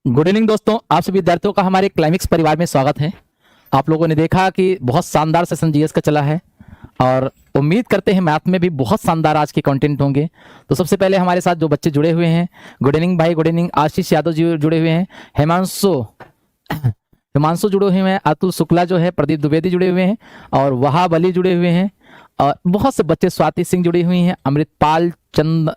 Good evening दोस्तों, आप सभी विद्यार्थियों का हमारे क्लाइमिक्स परिवार में स्वागत है। आप लोगों ने देखा कि बहुत शानदार सेशन जीएस का चला है और उम्मीद करते हैं मैथ में भी बहुत शानदार आज के कंटेंट होंगे। तो सबसे पहले हमारे साथ जो बच्चे जुड़े हुए हैं, गुड इवनिंग भाई, गुड इवनिंग। आशीष यादव जी जुड़े हुए हैं, हिमांशु हिमांशु जुड़े हुए हैं, अतुल शुक्ला जो है, प्रदीप द्विवेदी जुड़े हुए हैं और वहाब अली जुड़े हुए हैं और बहुत से बच्चे, स्वाति सिंह जुड़ी हुई हैं, अमृतपाल चंद,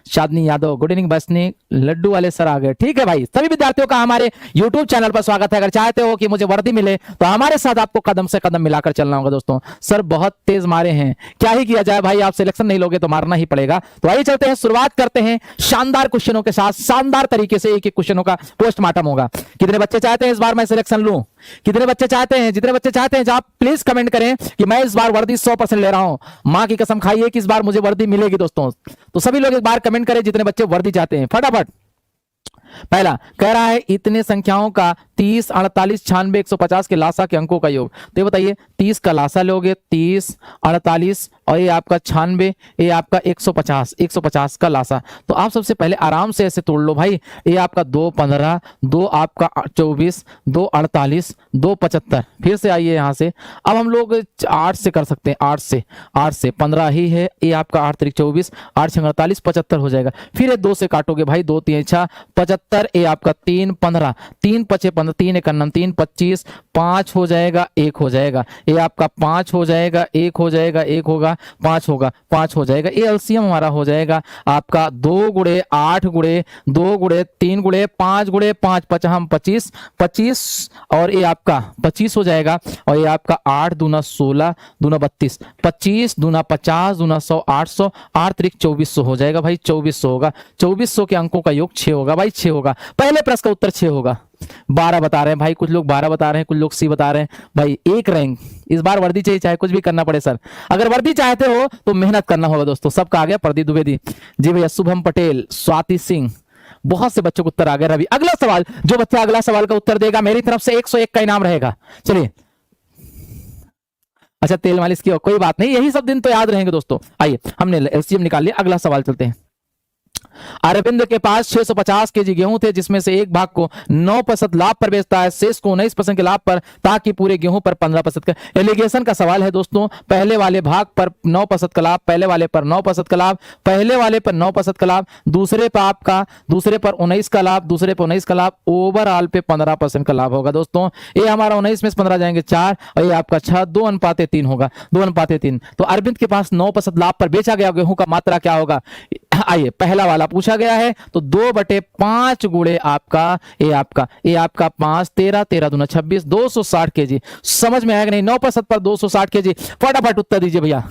शादनी यादव, गुड इवनिंग बसनी, लड्डू वाले सर आ गए। ठीक है भाई, सभी विद्यार्थियों का हमारे YouTube चैनल पर स्वागत है। अगर चाहते हो कि मुझे वर्दी मिले तो हमारे साथ आपको कदम से कदम मिलाकर चलना होगा। दोस्तों सर बहुत तेज मारे हैं, क्या ही किया जाए भाई, आप सिलेक्शन नहीं लोगे तो मारना ही पड़ेगा। तो आइए चलते हैं, शुरुआत करते हैं शानदार क्वेश्चनों के साथ। शानदार तरीके से एक एक क्वेश्चनों का पोस्टमार्टम होगा। कितने बच्चे चाहते हैं इस बार मैं सिलेक्शन लूं? कितने बच्चे चाहते हैं? जितने बच्चे चाहते हैं आप प्लीज कमेंट करें कि मैं इस बार वर्दी 100% ले रहा हूं। मां की कसम खाइए कि इस बार मुझे वर्दी मिलेगी दोस्तों। तो सभी लोग इस बार कमेंट करें जितने बच्चे वर्दी चाहते हैं, फटाफट। पहला कह रहा है इतने संख्याओं का 30, 48, 96, 150 के लासा के अंकों का योग। तो ये बताइए 30 का लासा लोगे, 30, 48 और ये आपका 96, ये आपका 150, 150 का लासा। तो आप सबसे पहले आराम से ऐसे तोड़ लो भाई। ये आपका 2, 15, 2 आपका 24, 2, 48, 2, 75। फिर से आइए यहाँ से, अब हम लोग 8 से कर सकते हैं। 8 से 15 ही है, ये आपका 8 3 24, 8 6 48, 75 हो जाएगा। फिर ये 2 से काटोगे भाई, 2 3 6 75, ये आपका 3 15, 3 5 15, 3 1 9, 3 25, 5 हो जाएगा, 1 हो जाएगा। ये आपका 5 हो जाएगा, 1 हो जाएगा, 1 होगा, 5 होगा, 5 हो जाएगा। ये एलसीएम हमारा हो जाएगा आपका 2 गुणे 8 गुणे 2 गुणे 3 गुणे 5 गुणे 5 5 हम 25, 25 और ये आपका 25 हो जाएगा। और ये आपका 8 दूना 16 दूना 32, 25 दूना 50 दूना 100, 800, 8 3 2400 हो जाएगा भाई, 2400 होगा। 2400 के अंकों का योग 6 होगा भाई, 6 होगा। पहले प्रश्न का उत्तर 6 होगा। 12 बता रहे हैं भाई, कुछ लोग 12 बता रहे हैं, कुछ लोग सी बता रहे हैं भाई। एक रैंक इस बार वर्दी चाहिए, चाहे कुछ भी करना पड़े सर। अगर वर्दी चाहते हो तो मेहनत करना होगा दोस्तों। सबका आ गया, प्रदीप द्विवेदी जी भैया, शुभम पटेल, स्वाति सिंह, बहुत से बच्चों को उत्तर आ गया। रवि, अगला सवाल, जो बच्चा अगला सवाल का उत्तर देगा मेरी तरफ से 101 का इनाम रहेगा। चलिए, अच्छा तेल मालिश की, कोई बात नहीं, यही सब दिन तो याद रहेंगे दोस्तों। आइए हमने एलसीएम निकाल लिया, अगला सवाल चलते हैं। अरविंद के पास 650 केजी गेहूं थे, जिसमें से एक भाग को 9% लाभ पर बेचता है, शेष को 19% के लाभ पर, ताकि पूरे गेहूं पर 15% का। एलिगेशन का सवाल है दोस्तों। पहले वाले भाग पर 9% का लाभ, पहले वाले पर 9% का लाभ, पहले वाले पर 9% का लाभ, दूसरे पर आपका, दूसरे पर 19 का लाभ, दूसरे पर 19 का लाभ, ओवरऑल पे 15% का लाभ होगा दोस्तों। ये हमारा 19 में से 15 जाएंगे 4 और ये आपका 6, 2:3 होगा, 2:3। तो अरविंद के पास 9% लाभ पर बेचा गया गेहूं का मात्रा क्या होगा? आइए, पहला वाला पूछा गया है तो 2/5 गुणे आपका, ये आपका 5, 13 13 दूना 26, 260 केजी। समझ में आएगा नहीं? 9% पर 260 केजी। फटाफट उत्तर दीजिए भैया।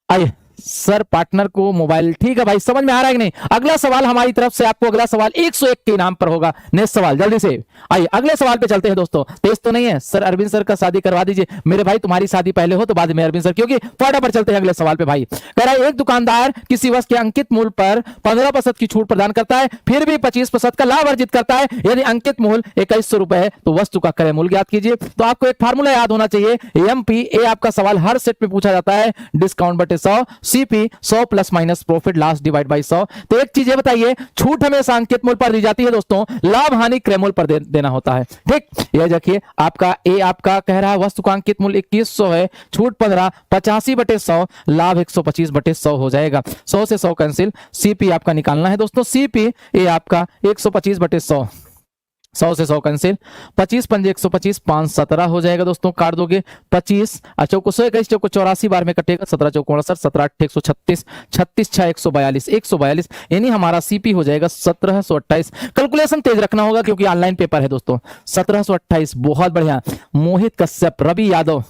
आइए सर, पार्टनर को मोबाइल, ठीक है भाई, समझ में आ रहा है कि नहीं? अगला सवाल हमारी तरफ से आपको, अगला सवाल 101 के इनाम पर होगा। नेक्स्ट सवाल जल्दी से। आइए अगले सवाल पे चलते हैं दोस्तों। तेज तो नहीं है सर, अरविंद सर का शादी करवा दीजिए मेरे भाई। तुम्हारी शादी पहले हो तो बाद में अरविंद सर, क्योंकि फटाफट चलते हैं अगले सवाल पे भाई। कह रहा है एक दुकानदार किसी वस्तु के अंकित मूल्य पर 15% की छूट प्रदान करता है, फिर भी 25% का लाभ अर्जित करता है, यानी अंकित मूल्य 2100 रुपए है, तो वस्तु का क्रय मूल्य ज्ञात कीजिए। तो आपको एक फार्मूला याद होना चाहिए, एमपी। ए आपका सवाल हर सेट में पूछा जाता है, डिस्काउंट बटे 100, CP 100 plus minus profit last divide by 100। तो एक चीज ये बताइए, छूट हमेशा अंकित मूल्य पर दी जाती है दोस्तों, लाभ हानि क्रय मूल्य पर देना होता है। ठीक, ये देखिए आपका ए आपका कह रहा है वस्तु का अंकित मूल्य 2100 है, छूट 15, 85/100, लाभ 125/100 हो जाएगा। 100 से 100 कैंसिल, सीपी आपका निकालना है दोस्तों। सीपी ए आपका 125/100, 100 से 100 कैंसिल, 25 पंजे 125, 5 17 हो जाएगा दोस्तों। काट दोगे 25, अच्छा को 121 को 84 बार में कटेगा, 17 चौक 69, 17 8 136, 36 6 142, 142, यानी हमारा सीपी हो जाएगा 1728। कैलकुलेशन तेज रखना होगा क्योंकि ऑनलाइन पेपर है दोस्तों। 1728, बहुत बढ़िया। मोहित कश्यप, रवि यादव,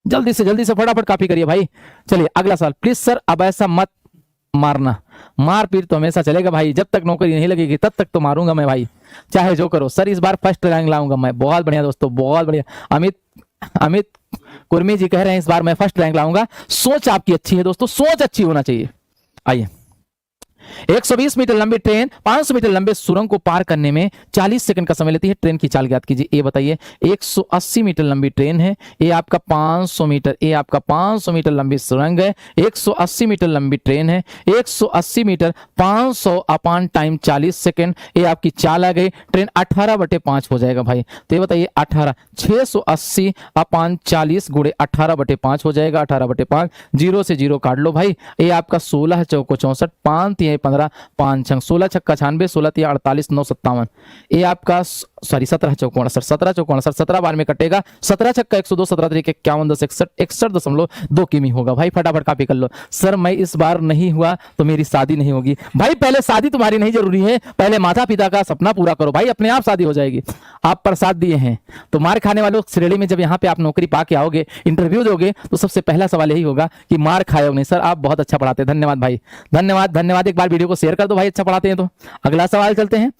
जल्दी से फटाफट कॉपी करिए भाई। चलिए अगला सवाल प्लीज सर। अब ऐसा मत मारना, मार पीट तो हमेशा चलेगा भाई, जब तक नौकरी नहीं लगेगी तब तक तो मारूंगा मैं भाई, चाहे जो करो। सर इस बार फर्स्ट रैंक लाऊंगा मैं। बहुत बढ़िया दोस्तों, बहुत बढ़िया। अमित कुर्मी जी कह रहे हैं इस बार मैं फर्स्ट रैंक लाऊंगा। सोच आपकी अच्छी है दोस्तों, सोच अच्छी होना चाहिए। आइए 120 मीटर लंबी ट्रेन 500 मीटर लंबे सुरंग को पार करने में 40 सेकंड का समय लेती है। ट्रेन की चाल ज्ञात कीजिए। ये बताइए 180 मीटर लंबी ट्रेन है, ये आपका 500 मीटर, ये आपका 500 मीटर लंबी सुरंग है, 180 मीटर लंबी ट्रेन है, 180 मीटर 500 अपान टाइम 40 सेकंड, ये आपकी चाल आ गई। ट्रेन 18/5 हो जाएगा भाई। तो ये बताइए 18 680 अपान 40 गुणे 18/5 हो जाएगा। 18/5 0 से 0 काट लो भाई। ये आपका 16 चौको 64, 5 3 15, 5 छंग 16 छक्का 96, 16 3 48, 9 57। ये आपका सॉरी 17 चौको 68, 17 चौको 68, 17 बार में कटेगा। 17 छक्का 102, 17 3 51, 10 61, 61.2 किमी होगा भाई। फटाफट कॉपी कर लो। सर मैं इस बार नहीं हुआ तो मेरी शादी नहीं होगी। भाई पहले शादी तुम्हारी नहीं जरूरी है, पहले माता पिता का सपना पूरा करो भाई, अपने आप शादी हो जाएगी। आप प्रसाद दिए हैं तो मार खाने वालों श्रेणी में जब यहाँ पे आप नौकरी पा के आओगे, इंटरव्यू दोगे, तो सबसे पहला सवाल यही होगा कि मार खाए हो नहीं। सर आप बहुत अच्छा पढ़ाते हैं, धन्यवाद भाई, धन्यवाद धन्यवाद। एक बार वीडियो को शेयर कर दो भाई, अच्छा पढ़ाते हैं तो। अगला सवाल चलते हैं।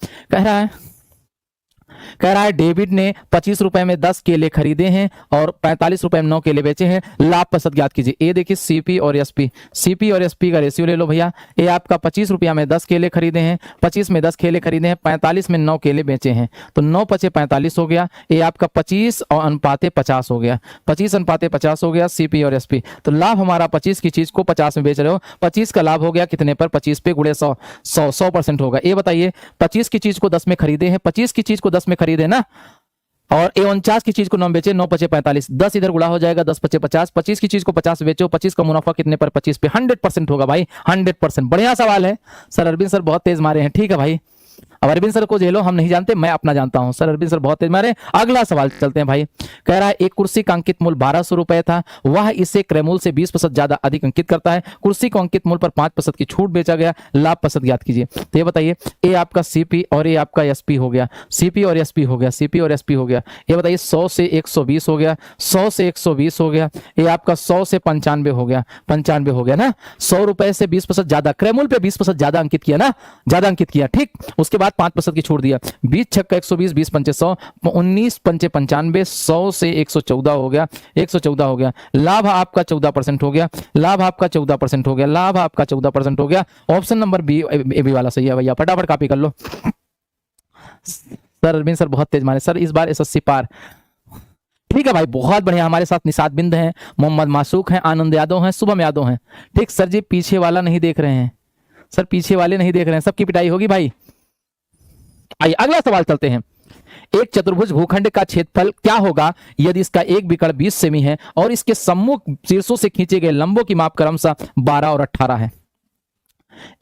कह रहा है डेविड ने 25 रुपए में 10 केले खरीदे हैं और 45 रुपए में 9 केले बेचे हैं, लाभ प्रतिशत ज्ञात कीजिए। ये देखिए सीपी और एसपी का रेशियो ले लो भैया। ये आपका 25 रुपया में 10 केले खरीदे हैं, 25 में 10 केले खरीदे हैं, 45 में 9 केले बेचे हैं, तो 9 पचे 45 हो गया। ये आपका 25 और अनुपाते 50 हो गया, 25 अनुपाते 50 हो गया सीपी और एसपी। तो लाभ हमारा 25 की चीज को 50 में बेच रहे हो, 25 का लाभ हो गया कितने पर, 25 पे गुणे 100% होगा। ये बताइए 25 की चीज को 10 में खरीदे हैं, 25 की चीज को 10 में खरीदे ना, और 49 की चीज को 9 बेचे, 9 पचे 45, 10 इधर गुणा हो जाएगा, 10 पचे 50, 25 की चीज को 50 बेचो, 25 का मुनाफा कितने पर, 25 पे। 100% होगा भाई, 100%। बढ़िया सवाल है सर। अरविंद सर बहुत तेज मारे हैं, ठीक है भाई। अब अरविंद सर को झेलो, हम नहीं जानते, मैं अपना जानता हूं। सर अरविंद सर बहुत तेज मारे। अगला सवाल चलते हैं भाई। कह रहा है एक कुर्सी का अंकित मूल्य 1200 रुपए था, वह इसे क्रय मूल्य से 20% ज्यादा अधिक अंकित करता है। कुर्सी को अंकित मूल्य पर 5% की छूट बेचा गया, लाभ प्रतिशत ज्ञात कीजिए। तो ये बताइए, ये आपका सीपी और ये आपका एसपी हो गया, सीपी और एसपी हो गया, सीपी और एसपी हो गया। ये बताइए 100 से 120 हो गया, 100 से 120 हो गया। ये आपका 100 से 95 हो गया, 95 हो गया ना। 100 रुपए से 20% ज्यादा, क्रय मूल्य पे 20% ज्यादा अंकित किया ना, ज्यादा अंकित किया, ठीक। उसके बाद 5% की छूट दिया। 20 छक्का 120, 20 पंचे 100, 19 पंचे 95, 100 से 114 हो गया, 114 हो गया। लाभ आपका 14% हो गया, लाभ आपका 14% हो गया, लाभ आपका 14% हो गया। ऑप्शन नंबर बी वाला सही है भैया, फटाफट कॉपी कर लो। सर अरविंद सर बहुत तेज मारे सर, इस बार एसएससी पार। ठीक है भाई, बहुत बढ़िया। हमारे साथ निशात बिंद हैं, मोहम्मद मासूक हैं, आनंद यादव हैं, शुभम यादव हैं, ठीक। सर जी पीछे वाला नहीं देख रहे हैं, सर पीछे वाले नहीं देख रहे हैं, सबकी पिटाई होगी भाई। आइए अगला सवाल चलते हैं। एक चतुर्भुज भूखंड का क्षेत्रफल क्या होगा यदि इसका एक विकर्ण 20 सेमी है और इसके सम्मुख शीर्षों से खींचे गए लंबों की माप क्रमशः 12 और 18 है।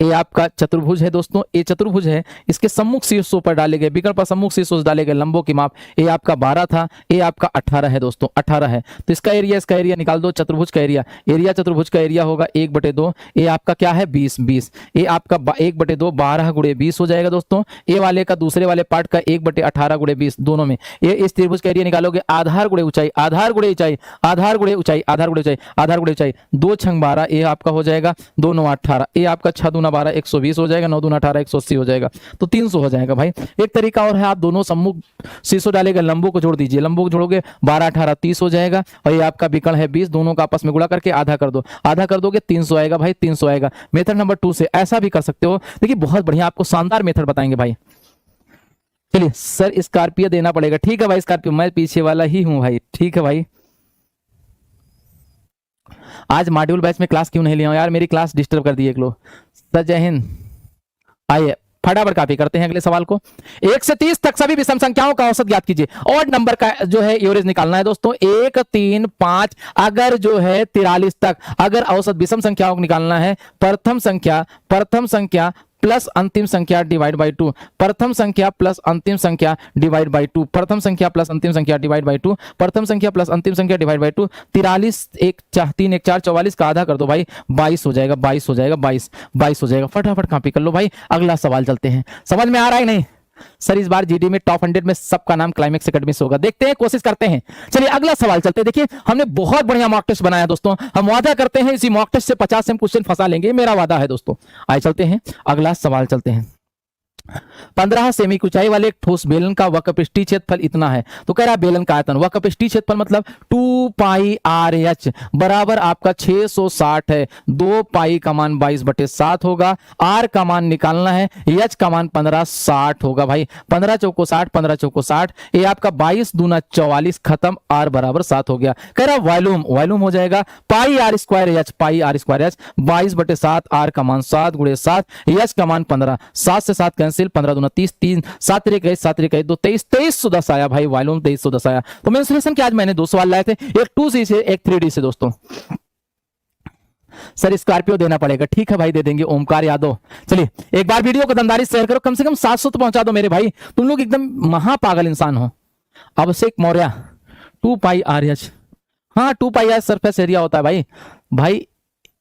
ये आपका चतुर्भुज है दोस्तों, ये चतुर्भुज है, इसके सम्मुख शीर्षों पर डाले गए विकर्ण पर सम्मुख शीर्षों से डाले गए लंबों की माप, ये आपका 12 था, ये आपका 18 है दोस्तों, 18 है। तो इसका एरिया निकाल दो। चतुर्भुज का एरिया चतुर्भुज का एरिया होगा 1/2, ये आपका क्या है 20, ये आपका 1/2 12 गुणे 20 हो जाएगा दोस्तों। ये वाले का दूसरे वाले पार्ट का 1/18 गुणे 20 दोनों में, ये इस त्रिभुज का एरिया निकालोगे। आधार गुणे ऊंचाई, आधार गुणे ऊंचाई, आधार गुणे ऊंचाई, आधार गुणे ऊंचाई, आधार गुणे ऊंचाई, 2 छंग 12, ये आपका हो जाएगा 2 9 18, ये आपका 6 दूना 12 120 हो जाएगा, 9 दूना 18 180 हो जाएगा, तो 300 हो जाएगा भाई। एक तरीका और है, आप दोनों सम्मुख शीर्षों डालेगा लंबों को जोड़ दीजिए, लंबों को जोड़ोगे 12 18 30 हो जाएगा, और ये आपका विकर्ण है 20, दोनों का आपस में गुणा करके आधा कर दो, आधा कर दोगे 300 आएगा भाई, 300 आएगा। मेथड नंबर 2 से ऐसा भी कर सकते हो। देखिए बहुत बढ़िया, आपको शानदार मेथड बताएंगे भाई। चलिए सर स्कॉर्पियो देना पड़ेगा, ठीक है भाई स्कॉर्पियो, मैं पीछे वाला ही हूं भाई, ठीक है भाई। आज मॉड्यूल बैच में क्लास क्यों नहीं लिया यार, मेरी क्लास डिस्टर्ब कर दी एक लोग। सर जय हिंद। आइए फटाफट कॉपी करते हैं अगले सवाल को। 1 से 30 तक सभी विषम संख्याओं का औसत ज्ञात कीजिए। ऑड नंबर का जो है एवरेज निकालना है दोस्तों। 1 3 5 अगर जो है 43 तक अगर औसत विषम संख्याओं को निकालना है, प्रथम संख्या प्लस अंतिम संख्या डिवाइड बाई 2, प्रथम संख्या प्लस अंतिम संख्या डिवाइड बाई 2, प्रथम संख्या प्लस अंतिम संख्या डिवाइड बाई 2, प्रथम संख्या प्लस अंतिम संख्या डिवाइड बाई 2। 43 1 3 1 4 44 का आधा कर दो भाई, 22 हो जाएगा, 22 हो जाएगा, 22 हो जाएगा। फटाफट कॉपी कर लो भाई। अगला सवाल चलते हैं। समझ में आ रहा है नहीं सर? इस बार जीडी में टॉप 100 में सबका नाम क्लाइमेक्स एकेडमी से होगा, देखते हैं, कोशिश करते हैं। चलिए अगला सवाल चलते हैं। देखिए हमने बहुत बढ़िया मॉक टेस्ट बनाया दोस्तों, हम वादा करते हैं इसी मॉक टेस्ट से 50 से हम क्वेश्चन फंसा लेंगे, मेरा वादा है दोस्तों। आइए चलते हैं अगला सवाल चलते हैं। 15 सेमी की ऊंचाई वाले एक ठोस बेलन का वक्रपृष्ठीय क्षेत्रफल इतना है। तो कह रहा है बेलन का आयतन, वक्रपृष्ठीय क्षेत्रफल मतलब 2 पाई आर एच बराबर आपका 660 है। 2 पाई का मान 22/7 होगा, आर का मान निकालना है, एच का मान 1560 होगा भाई। 15 चौको 60, 15 चौको 60, ये आपका 22 दूना 44, खत्म, आर बराबर 7 हो गया। कह रहा वॉल्यूम, वॉल्यूम हो जाएगा pi r square h, pi r square h 22/7, r का मान 7 गुणे 7, एच का मान 15, 7 से 7 कैंसिल, 15 दूना 30, 3 7 3 21, 7 3 21 2 23, 2310 आया भाई, वॉल्यूम 2310 आया। तो मेंसुरेशन के आज मैंने 2 सवाल लाए थे, एक 2C से एक 3D से। दोस्तों सर स्कॉर्पियो देना पड़ेगा, ठीक है भाई दे देंगे, ओमकार यादव। चलिए एक बार वीडियो को दमदारी शेयर करो, कम से कम 700 तो पहुंचा दो मेरे भाई, तुम लोग एकदम महापागल इंसान हो। अभिषेक मौर्य 2 पाई आर एच, हाँ 2 पाई आर सरफेस एरिया होता है भाई। भाई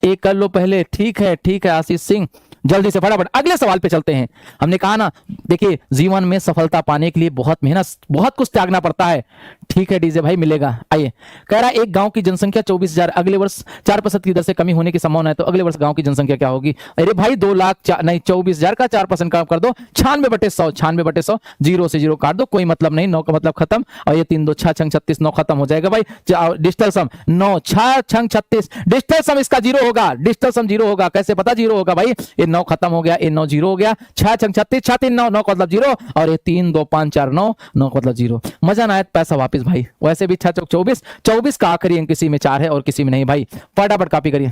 एक कर लो पहले, ठीक है ठीक है आशीष सिंह, जल्दी से फटाफट अगले सवाल पे चलते हैं। हमने कहा ना, देखिए जीवन में सफलता पाने के लिए बहुत मेहनत, बहुत कुछ त्यागना पड़ता है, ठीक है डीजे भाई मिलेगा। आइए, कह रहा है एक गांव की जनसंख्या 24,000, अगले वर्ष 4% की दर से कमी होने की संभावना है, तो अगले वर्ष गांव की जनसंख्या क्या होगी? अरे भाई 2 लाख नहीं 24,000 का 4% कम कर दो, 96/100, 96/100, 0 से 0 काट दो, कोई मतलब नहीं, 9 का मतलब खत्म, और ये 3 2 6 6 36, 9 खत्म हो जाएगा भाई। डिजिटल सम 9 6 6 36, डिजिटल सम इसका 0 होगा, डिजिटल सम 0 होगा, कैसे पता 0 होगा भाई? ये 9 खत्म हो गया, ये 9 0 हो गया, 6 6 36, 6 3 9, 9 का मतलब 0, और ये 3 2 5 4 9, 9 का मतलब 0। मजा ना आए पैसा वापस भाई। वैसे भी 6 चौक 24, 24 का आखिरी अंक किसी में 4 है और किसी में नहीं भाई। फटाफट कॉपी करिए।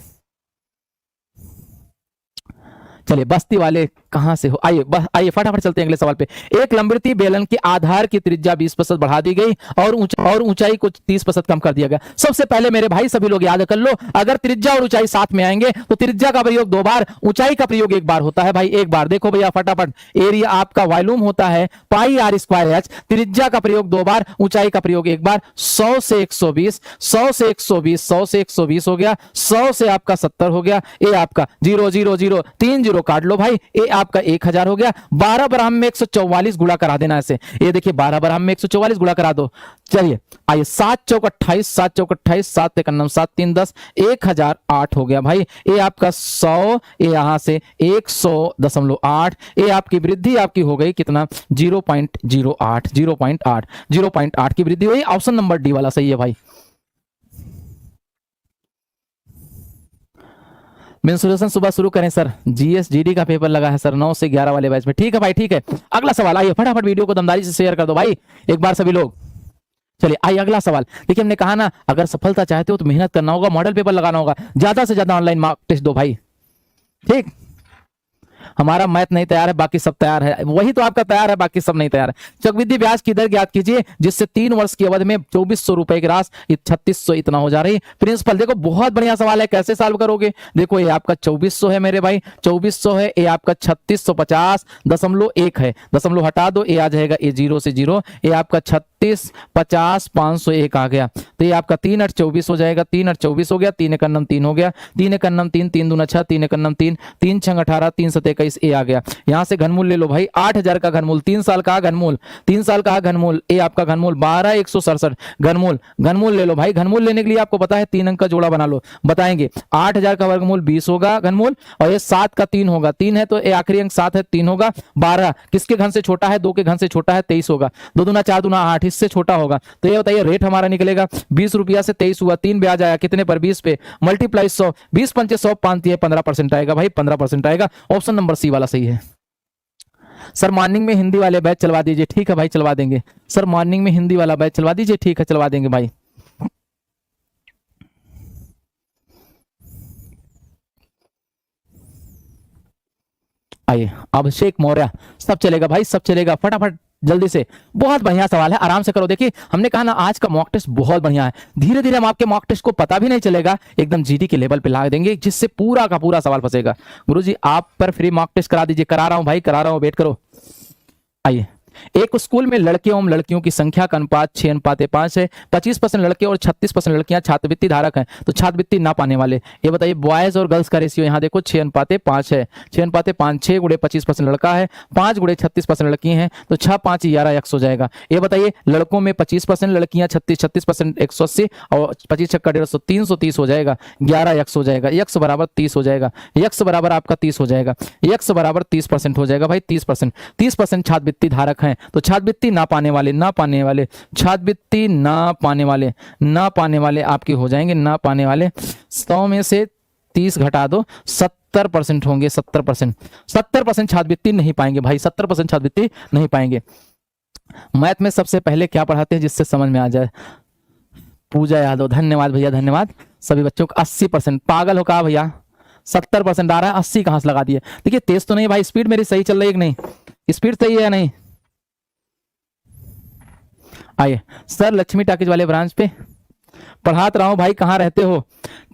चलिए बस्ती वाले कहां से हो, आइए आइए फटाफट चलते हैं अगले सवाल पे। एक लंबवृत्तीय बेलन के आधार की त्रिज्या 20% बढ़ा दी गई और ऊंचाई को 30% कम कर दिया गया। सबसे पहले मेरे भाई सभी लोग याद कर लो, अगर त्रिज्या और ऊंचाई साथ में आएंगे तो त्रिज्या का प्रयोग 2 बार, ऊंचाई का प्रयोग 1 बार होता है भाई, 1 बार। देखो भैया फटाफट, एरिया आपका वॉल्यूम होता है पाई आर स्क्वायर एच, त्रिज्या का प्रयोग 2 बार, ऊंचाई का प्रयोग 1 बार। 100 से 120, 100 से 120, 100 से 120 हो गया, 100 से आपका 70 हो गया, ये आपका 0 0 0 3 0 काट लो भाई, ये आपका 1000 हो गया। 12 बराबर में 144 गुणा करा देना ऐसे, ये देखिए 12 बराबर में 144 गुणा करा दो। चलिए आइए, 7 चौक 28, 7 चौक 28, 7 एक 9, 7 3 10, 1008 हो गया भाई। ये आपका 100, ये यहां से 100.8, ये आपकी वृद्धि आपकी हो गई कितना? 0.08, 0.8, 0.8 की वृद्धि हुई। ऑप्शन नंबर डी वाला सही है भाई। मेंसुरेशन सुबह शुरू करें सर, जीएस जीडी का पेपर लगा है सर 9 से 11 वाले बैच में, ठीक है भाई ठीक है। अगला सवाल, आइए फटाफट वीडियो को दमदारी से शेयर कर दो भाई एक बार सभी लोग। चलिए आइए अगला सवाल। देखिए हमने कहा ना, अगर सफलता चाहते हो तो मेहनत करना होगा, मॉडल पेपर लगाना होगा, ज्यादा से ज्यादा ऑनलाइन मार्क टेस्ट दो भाई, ठीक। हमारा मैथ नहीं तैयार है, बाकी सब तैयार है, वही तो आपका तैयार है, बाकी सब नहीं तैयार है। चक्रवृद्धि ब्याज की दर ज्ञात कीजिए जिससे 3 वर्ष की अवधि में 2400 रुपए की राशि 3600 इतना हो जा रही है। प्रिंसिपल देखो बहुत बढ़िया सवाल है, कैसे सॉल्व करोगे? देखो ये आपका 2400 है मेरे भाई, 2400 है, ये आपका 3650.1 है, दशमलव हटा दो, ये आ जाएगा ये 0 से 0, ये आपका 36 50 501 आ गया, तो ये आपका 3 8 24 हो जाएगा, 3 8 24 हो गया, 3 1 9 3 हो गया, 3 1 9 3, 3 दूना 6, 3 1 9 3, 3 6 18, 3 7 21, ए आ गया। यहां से घनमूल ले लो भाई, 8000 का घनमूल, 3 साल का घनमूल, 3 साल का घनमूल, ए आपका घनमूल 12167 घनमूल, घनमूल ले लो भाई। घनमूल लेने के लिए आपको पता है 3 अंक का जोड़ा बना लो, बताएंगे। 8000 का वर्गमूल 20 होगा घनमूल, और ये 7 का 3 होगा, 3 है तो ये आखिरी अंक 7 है, 3 होगा। 12 किसके घन से छोटा है? 2 के घन से छोटा है, 23 होगा। 2 दूना 4 दूना 8, इससे छोटा होगा, तो ये बताइए रेट हमारा निकलेगा 20 रुपया से 23 हुआ, 3 ब्याज आया कितने पर? 20 पे, मल्टीप्लाई 100, 20 पंचे 100, 5 15% आएगा भाई, 15% आएगा। ऑप्शन नंबर सी वाला सही है। सर मॉर्निंग में हिंदी वाले बैच चलवा दीजिए, ठीक है भाई चलवा देंगे। सर मॉर्निंग में हिंदी वाला बैच चलवा दीजिए, ठीक है चलवा देंगे भाई। आइए अभिषेक मौर्य, सब चलेगा भाई, सब चलेगा, फटाफट जल्दी से। बहुत बढ़िया सवाल है, आराम से करो। देखिए हमने कहा ना आज का मॉक टेस्ट बहुत बढ़िया है, धीरे धीरे हम आपके मॉक टेस्ट को पता भी नहीं चलेगा, एकदम जीडी के लेवल पे ला देंगे, जिससे पूरा का पूरा सवाल फंसेगा। गुरुजी आप पर फ्री मॉक टेस्ट करा दीजिए। करा रहा हूं भाई, करा रहा हूं, वेट करो। आइए एक स्कूल में लड़के एवं लड़कियों की संख्या का अनुपात 6:5 है, 25% लड़के और 36% लड़कियां छात्रवृत्ति धारक हैं, तो छात्रवृत्ति ना पाने वाले, ये बताइए बॉयज और गर्ल्स का रेशियो यहाँ देखो 6:5 है, 6:5, 6 गुणे 25% लड़का है, 5 गुणे 36% लड़की हैं, तो 6 5 11 100 जाएगा। ये बताइए लड़कों में 25%, लड़कियां 36% 180 और 25 छक्का 150 330 हो जाएगा, 11 यक्स हो जाएगा, यक्स बराबर 30 हो जाएगा, यक्स बराबर आपका 30 हो जाएगा, यक्स बराबर 30% हो जाएगा भाई, 30% छात्रवृत्ति धारक हैं, तो छात्रवृत्ति ना पाने वाले छात्रवृत्ति ना पाने वाले आपके हो जाएंगे, ना पाने वाले 100 में से 30 घटा दो 70% होंगे, 70% छात्रवृत्ति नहीं पाएंगे भाई, 70% छात्रवृत्ति नहीं पाएंगे। मैथ में सबसे पहले क्या पढ़ाते हैं जिससे समझ में आ जाए? पूजा यादव, धन्यवाद भैया, धन्यवाद। सभी बच्चों को 80%, पागल हो कहा भैया, 70% आ रहा है, 80 कहां से लगा दिए? देखिए तेज तो नहीं भाई, स्पीड मेरी सही चल रही है कि नहीं? स्पीड सही है या नहीं? आइए सर, लक्ष्मी टाकीज वाले ब्रांच पे पढ़ाते रहा हूं भाई, कहां रहते हो?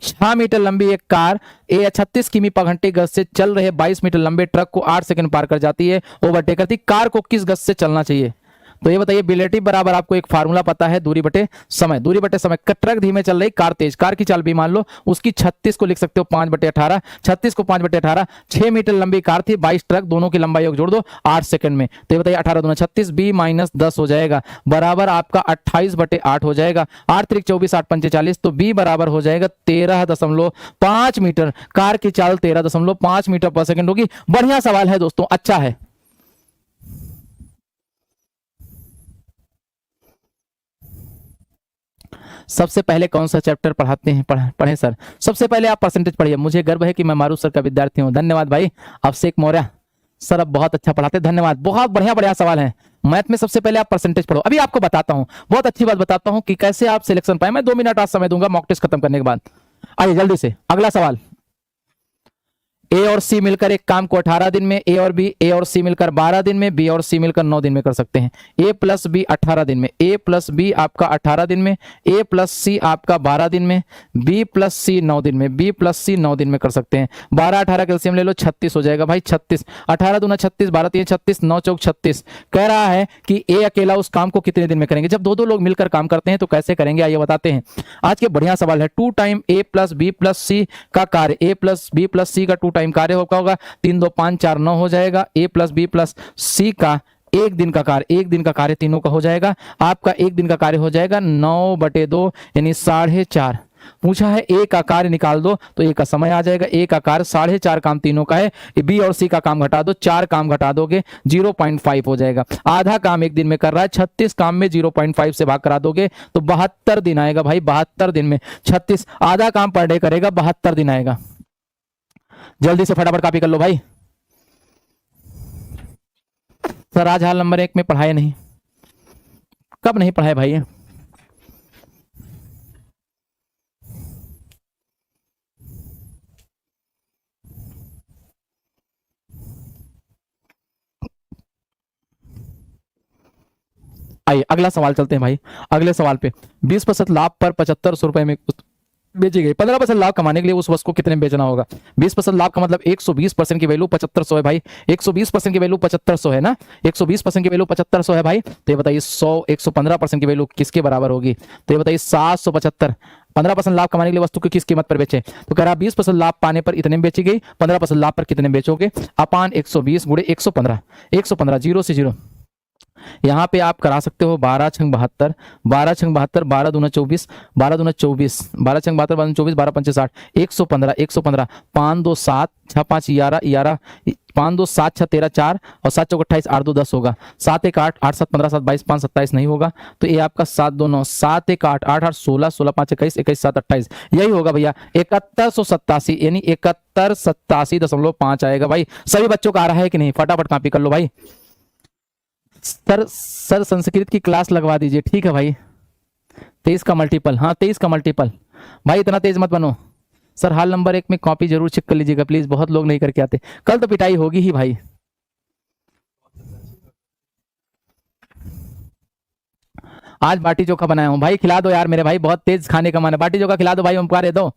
6 मीटर लंबी एक कार 36 किमी पर घंटे गति से चल रहे 22 मीटर लंबे ट्रक को 8 सेकंड पार कर जाती है, ओवरटेक करती। कार को किस गति से चलना चाहिए? तो ये बताइए, रिलेटिव बराबर आपको एक फार्मूला पता है, दूरी बटे समय, दूरी बटे समय। ट्रक धीमे चल रही, कार तेज, कार की चाल भी मान लो उसकी 36 को लिख सकते हो 5/18, 36 को 5/18, 6 मीटर लंबी कार थी, 22 ट्रक, दोनों की लंबाई योग जोड़ दो 8 सेकंड में, तो ये बताइए 18 दूना 36, b माइनस 10 हो जाएगा, बराबर आपका 28/8 हो जाएगा, 8 3 24, 8 5 40, तो b बराबर हो जाएगा 13.5 मीटर। कार की चाल 13.5 मीटर पर सेकंड होगी। बढ़िया सवाल है दोस्तों, अच्छा है। सबसे पहले कौन सा चैप्टर पढ़ाते हैं? पढ़े सर। सबसे पहले आप परसेंटेज पढ़िए, मुझे गर्व है कि मैं मारूफ सर का विद्यार्थी हूं। धन्यवाद भाई अभिषेक मौर्य सर, अब बहुत अच्छा पढ़ाते हैं, धन्यवाद। बहुत बढ़िया सवाल है। मैथ में सबसे पहले आप परसेंटेज पढ़ो। अभी आपको बताता हूं, बहुत अच्छी बात बताता हूं कि कैसे आप सिलेक्शन पाए। मैं 2 मिनट आज समय दूंगा मॉक टेस्ट खत्म करने के बाद। आइए जल्दी से अगला सवाल। ए और सी मिलकर एक काम को 18 दिन में, ए और सी मिलकर 12 दिन में, बी और सी मिलकर 9 दिन में कर सकते हैं। ए प्लस बी 18 दिन में, ए प्लस बी आपका 18 दिन में, ए प्लस सी आपका 12 दिन में, बी प्लस सी 9 दिन में, बी प्लस सी 9 दिन में कर सकते हैं। 12 18 कैल्सियम ले लो, 36 हो जाएगा भाई, 36। 18 दूना 36, 12 3 36, 9 चौक 36। कह रहा है कि ए अकेला उस काम को कितने दिन में करेंगे? जब दो लोग मिलकर काम करते हैं तो कैसे करेंगे, आइए बताते हैं। आज के बढ़िया सवाल है। 2 टाइम ए प्लस बी प्लस सी का कार्य, ए प्लस बी प्लस सी का 2 टाइम कार्य होगा 3 2 5 4 9 हो जाएगा। ए प्लस बी प्लस सी का एक दिन का कार्य तीनों का हो जाएगा। आपका एक दिन का कार्य हो जाएगा 9/2 यानी 4.5। पूछा है ए का कार्य निकाल दो, तो ए का समय आ जाएगा। ए का कार्य 4.5 काम तीनों का है, बी और सी का काम घटा दो, 4 काम घटा दोगे 0.5 हो जाएगा। आधा काम एक दिन में कर रहा है, 36 काम में 0.5 से भाग करा दोगे तो 72 दिन आएगा भाई। 72 दिन में 36 आधा काम पर डे करेगा, 72 दिन आएगा। जल्दी से फटाफट कॉपी कर लो भाई। सर आज हाल नंबर 1 में पढ़ाए नहीं, कब नहीं पढ़ाए भाई? आइए अगला सवाल चलते हैं भाई। अगले सवाल पे 20% लाभ पर 7500 रुपए में बेची गई। 15% लाभ कमाने के लिए उस वस्तु को कितने में बेचना होगा? 20% लाभ का मतलब 120% की वैल्यू 7500 है भाई। 120% की वैल्यू 7500 है ना, 120% की वैल्यू 7500 है भाई। तो ये बताइए 115% की वैल्यू किसके बराबर होगी? तो ये बताइए 775। 15% लाभ कमाने के लिए वस्तु को किस कीमत पर बेचे? तो कह रहा 20% लाभ पाने पर इतने में बेची गई, 15% लाभ पर कितने में बेचोगे? अपान 120 गुणे 115, 115 0 से 0। यहाँ पे आप करा सकते हो 12 छंग 72, 12 छंग 72, 12 दूना 24, 12 दूना 24, 12 छंग 72, 12 24, 12 पंचे 60, 115, 115, 5 2 7, 6 5 11, 11, 5 2 7 6 13 4 और 7 चौक 28, 8 2 10 होगा। 7 1 8, 8 7 15, 7 22, 5 27 नहीं होगा, तो ये आपका 7 2 9, 7 1 8, 8 8 16, 16 5 21, 21 7 28, यही होगा भैया 7187 यानी 7187.5 आएगा भाई। सभी बच्चों का आ रहा है कि नहीं? फटाफट कॉपी कर लो भाई। सर संस्कृत की क्लास लगवा दीजिए, ठीक है भाई। 23 का मल्टीपल, हाँ 23 का मल्टीपल। भाई इतना तेज मत बनो। सर हाल नंबर 1 में कॉपी जरूर चेक कर लीजिएगा प्लीज, बहुत लोग नहीं करके आते। कल तो पिटाई होगी ही भाई। आज बाटी चोखा बनाया हूं भाई, खिला दो यार मेरे भाई, बहुत तेज खाने का मन है। बाटी चोखा खिला दो भाई, ओमकार दो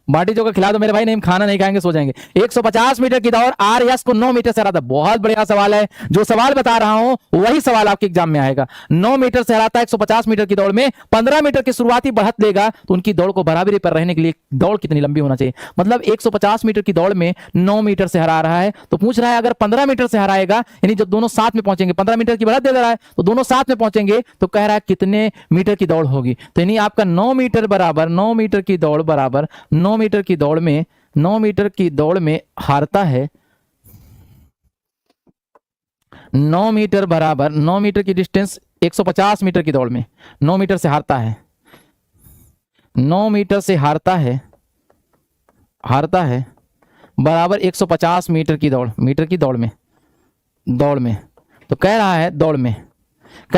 बाटी चोखा खिला दो मेरे भाई, नहीं खाना नहीं खाएंगे, सो जाएंगे। 150 मीटर की दौड़, आरएस को 9 मीटर से हराता। बहुत बढ़िया सवाल है, जो सवाल बता रहा हूं वही सवाल आपके एग्जाम में आएगा। 9 मीटर से हराता है 150 मीटर की दौड़ में। 15 मीटर की शुरुआती बढ़त लेगा तो उनकी दौड़ को बराबरी पर रहने के लिए दौड़ कितनी लंबी होना चाहिए, मतलब 150 मीटर की दौड़ में 9 मीटर से हरा रहा है, तो पूछ रहा है अगर 15 मीटर से हराएगा, यानी जब दोनों साथ में पहुंचेंगे, 15 मीटर की बढ़त दे रहा है तो दोनों साथ में पहुंचेंगे, तो कह रहा है कितने मीटर की दौड़ होगी। तो यानी आपका 9 मीटर बराबर 9 मीटर की दौड़ बराबर 9 मीटर की दौड़ में 9 मीटर की दौड़ में हारता है 9 मीटर बराबर 9 मीटर की डिस्टेंस 150 मीटर की दौड़ में 9 मीटर से हारता है, 9 मीटर से हारता है बराबर 150 मीटर की दौड़ में तो कह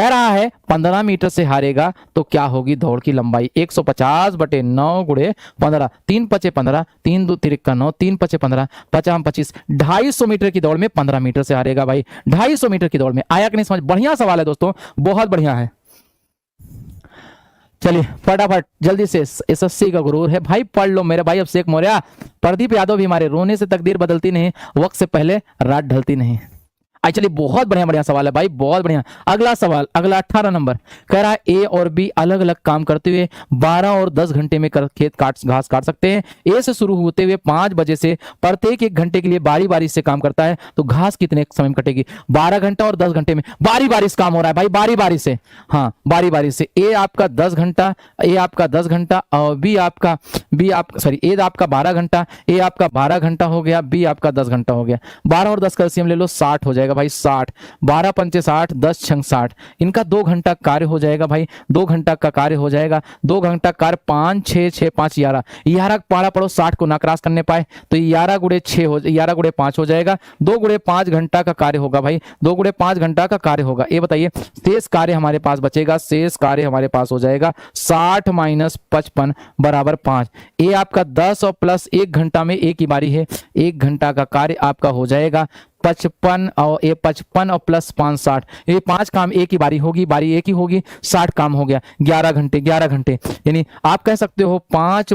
रहा है 15 मीटर से हारेगा तो क्या होगी दौड़ की लंबाई। 150 बटे 9 गुणे 15, 3 पचे 15, 3 2 तिरका 9, 3 पचे 15, 50 25, 250 मीटर की दौड़ में 15 मीटर से हारेगा भाई। 250 मीटर की दौड़ में आया कि नहीं समझ। बढ़िया सवाल है दोस्तों, बहुत बढ़िया है। चलिए फटाफट जल्दी से, एसएससी का गुरूर है भाई, पढ़ लो मेरे भाई अभिषेक मौर्य। प्रदीप यादव भी हमारे, रोने से तकदीर बदलती नहीं, वक्त से पहले रात ढलती नहीं। चलिए बहुत बढ़िया सवाल है भाई, बहुत बढ़िया। अगला सवाल, अगला 18 नंबर, कह रहा है ए और बी अलग अलग काम करते हुए 12 और 10 घंटे में घास काट सकते हैं। ए से शुरू होते हुए 5 बजे से प्रत्येक 1 घंटे के लिए बारी बारी से काम करता है, तो घास कितने समय में कटेगी। 12 घंटा और 10 घंटे में बारी बारी से काम हो रहा है भाई, बारी बारी से। हाँ बारी बारी से। ए आपका 10 घंटा, ए आपका 10 घंटा और बी आपका ए आपका 12 घंटा, ए आपका 12 घंटा हो गया, बी आपका 10 घंटा हो गया। 12 और 10 का एलसीएम ले लो, 60 हो जाएगा भाई, 60। 12 पंचे 60, 10 छंग 60। इनका 2 घंटा कार्य हो जाएगा भाई, 2 घंटा का कार्य हो जाएगा। 2 घंटा कार्य 5 6 6 5 11, 11 पारा पड़ो 60 को ना क्रॉस करने पाए तो 11 गुणे 6 हो, 11 गुणे 5 हो जाएगा। 2 गुणे 5 घंटा का कार्य होगा भाई, 2 गुणे 5 घंटा का कार्य होगा। ये बताइए शेष कार्य हमारे पास बचेगा, शेष कार्य हमारे पास हो जाएगा 60 माइनस 55 बराबर 5। ये आपका 10 और प्लस 1 घंटा में एक ही बारी है, 1 घंटा का कार्य आपका हो जाएगा 55 और ये 55 और प्लस 5 60। ये 5 काम एक ही बारी होगी, बारी एक ही होगी, 60 काम हो गया। 11 घंटे 11 घंटे, यानी आप कह सकते हो 5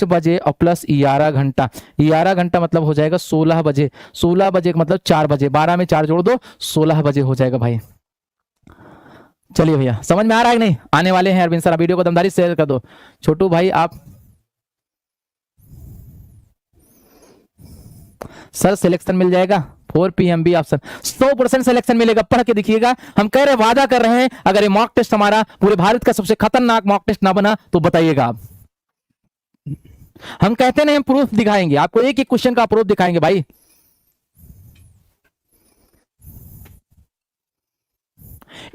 बजे और प्लस 11 घंटा, 11 घंटा मतलब हो जाएगा 16 बजे। 16 बजे मतलब 4 बजे, 12 में 4 जोड़ दो 16 बजे हो जाएगा भाई। चलिए भैया समझ में आ रहा है कि नहीं, आने वाले हैं अरविंद सर, वीडियो को दमदारी शेयर कर दो। छोटू भाई आप सर सिलेक्शन मिल जाएगा 4 PMB ऑप्शन, 100% सिलेक्शन मिलेगा, पढ़ के दिखिएगा। हम कह रहे वादा कर रहे हैं, अगर ये मॉक टेस्ट हमारा पूरे भारत का सबसे खतरनाक मॉक टेस्ट ना बना तो बताइएगा आप। हम कहते नहीं, हम प्रूफ दिखाएंगे आपको, एक एक क्वेश्चन का प्रूफ दिखाएंगे भाई।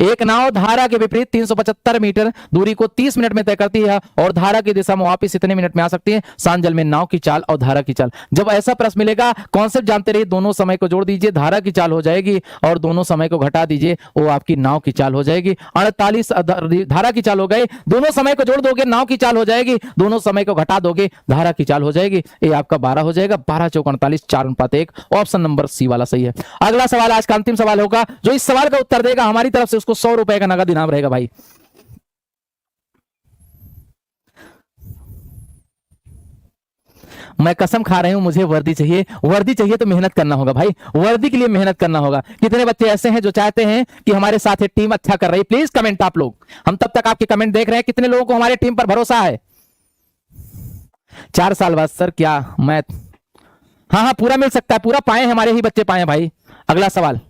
एक नाव धारा के विपरीत 375 मीटर दूरी को 30 मिनट में तय करती है और धारा की दिशा में वापस इतने मिनट में आ सकती है। शांत जल में नाव की चाल और धारा की चाल। जब ऐसा प्रश्न मिलेगा, कॉन्सेप्ट जानते रहिए, दोनों समय को जोड़ दीजिए, धारा की चाल हो जाएगी और दोनों समय को घटा दीजिए, वो आपकी नाव की चाल हो जाएगी। 48 धारा की चाल हो गई, दोनों समय को जोड़ दोगे नाव की चाल हो जाएगी, दोनों समय को घटा दोगे धारा की चाल हो जाएगी। ये आपका 12 हो जाएगा, 12 चौक 48, 4:1। ऑप्शन नंबर सी वाला सही है। अगला सवाल आज का अंतिम सवाल होगा, जो इस सवाल का उत्तर देगा हमारी तरफ से उसको 100 रुपए का नगद इनाम रहेगा भाई। मैं कसम खा रही हूं, मुझे वर्दी चाहिए, वर्दी चाहिए तो मेहनत करना होगा भाई, वर्दी के लिए मेहनत करना होगा। कितने बच्चे ऐसे हैं जो चाहते हैं कि हमारे साथ टीम अच्छा कर रही है, प्लीज कमेंट आप लोग, हम तब तक आपके कमेंट देख रहे हैं। कितने लोगों को हमारे टीम पर भरोसा है? 4 साल बाद सर क्या मैं, हाँ पूरा मिल सकता है, पूरा पाए, हमारे ही बच्चे पाए भाई। अगला सवाल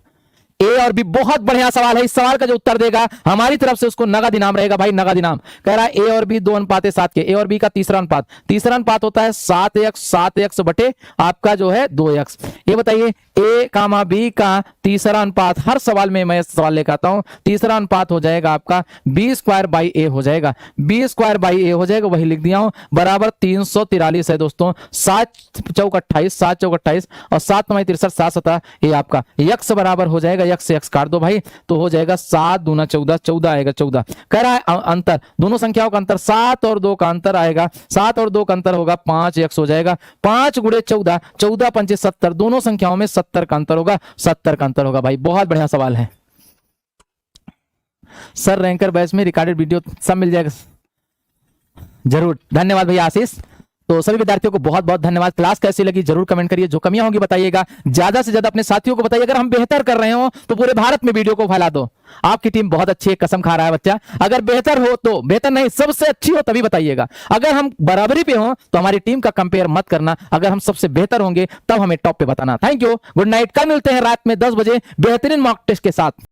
ए और बी, बहुत बढ़िया सवाल है। इस सवाल का जो उत्तर देगा हमारी तरफ से उसको नगद इनाम रहेगा भाई, नगद इनाम। कह रहा है ए और बी 2:7 के, ए और बी का तीसरा अनुपात होता है 7x बटे आपका जो है 2x। ये बताइए ए कामा बी का तीसरा अनुपात, हर सवाल में मैं सवाल लेकर आता हूं, तीसरा अनुपात हो जाएगा आपका b² हो जाएगा, b² हो जाएगा, वही लिख दिया हूं, बराबर 343 है दोस्तों। 7 चौक 28, 7 चौक 28 और 7 9 63, 7 7 ये आपका x बराबर हो जाएगा, x से x काट दो भाई तो हो जाएगा 7 दूना 14, 14 आएगा 14। कह रहा है अंतर, दोनों संख्याओं का अंतर 7 और 2 का अंतर आएगा, 7 और 2 का अंतर होगा 5x हो जाएगा, 5 गुणे 14, 14 पंचे 70, दोनों संख्याओं में 70 का अंतर होगा, 70 का अंतर होगा भाई। बहुत बढ़िया सवाल है सर, रैंकर बैच में रिकॉर्डेड वीडियो सब मिल जाएगा जरूर। धन्यवाद भैया आशीष, तो सभी विद्यार्थियों को बहुत बहुत धन्यवाद। क्लास कैसी लगी जरूर कमेंट करिए, जो कमियां होंगी बताइएगा, ज्यादा से ज्यादा अपने साथियों को बताइए। अगर हम बेहतर कर रहे हो तो पूरे भारत में वीडियो को फैला दो। आपकी टीम बहुत अच्छी है, कसम खा रहा है बच्चा। अगर बेहतर हो तो, बेहतर नहीं सबसे अच्छी हो तभी बताइएगा। अगर हम बराबरी पे हो तो हमारी टीम का कंपेयर मत करना, अगर हम सबसे बेहतर होंगे तब हमें टॉप पे बताना। Thank you, good night. कल मिलते हैं रात में 10 बजे बेहतरीन मॉक टेस्ट के साथ।